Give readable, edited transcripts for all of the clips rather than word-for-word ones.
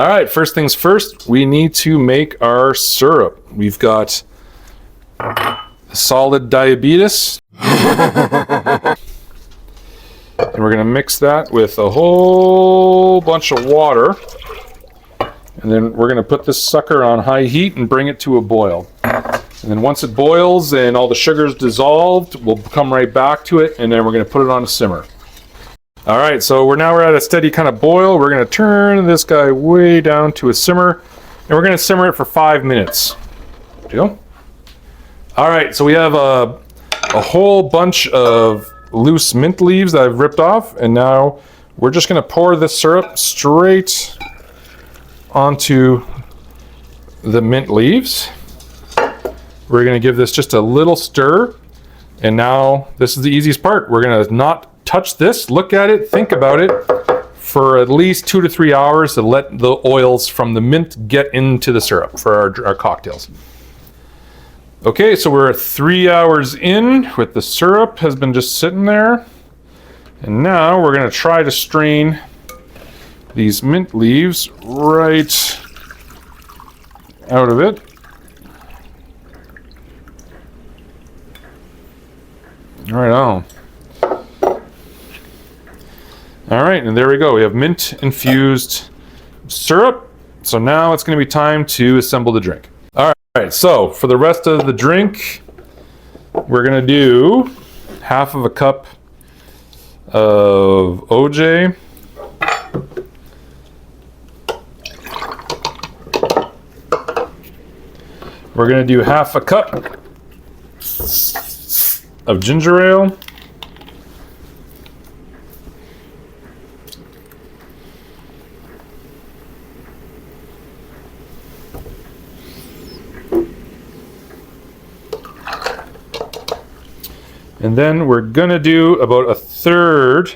All right, first things first, we need to make our syrup. We've got solid diabetes. And we're gonna mix that with a whole bunch of water. And then we're gonna put this sucker on high heat and bring it to a boil. And then once it boils and all the sugar's dissolved, we'll come right back to it, and then we're gonna put it on a simmer. All right, so we're at a steady kind of boil. We're gonna turn this guy way down to a simmer, and we're gonna simmer it for 5 minutes. Deal? All right, so we have a whole bunch of loose mint leaves that I've ripped off, and now we're just gonna pour this syrup straight onto the mint leaves. We're gonna give this just a little stir, and now this is the easiest part. We're gonna not touch this, look at it, think about it for at least 2 to 3 hours to let the oils from the mint get into the syrup for our cocktails. Okay, so we're 3 hours in with the syrup has been just sitting there. And now we're gonna try to strain these mint leaves right out of it. Right on. All right, and there we go. We have mint infused syrup. So now it's going to be time to assemble the drink. All right, so for the rest of the drink, we're going to do half of a cup of OJ. We're going to do half a cup of ginger ale. And then we're gonna do about 1/3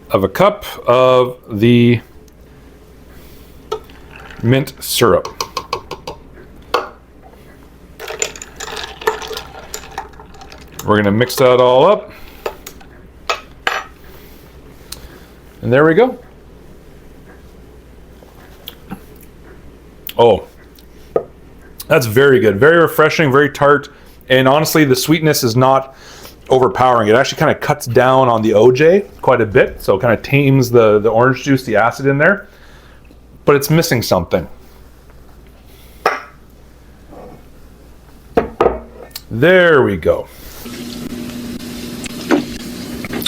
of a cup of the mint syrup. We're gonna mix that all up. And there we go. Oh, that's very good. Very refreshing, very tart. And honestly, the sweetness is not overpowering. It actually kind of cuts down on the OJ quite a bit. So it kind of tames the orange juice, the acid in there. But it's missing something. There we go.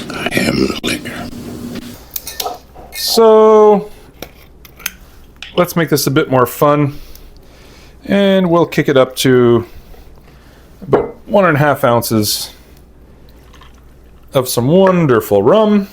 I am the liquor. So let's make this a bit more fun. And we'll kick it up to about 1.5 ounces of some wonderful rum.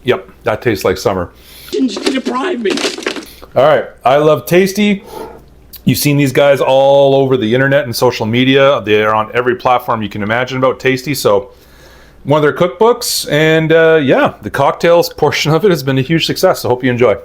Yep, that tastes like summer. Didn't deprive me. All right, I love Tasty. You've seen these guys all over the internet and social media. They are on every platform you can imagine about Tasty. So one of their cookbooks, and yeah, the cocktails portion of it has been a huge success. I hope you enjoy.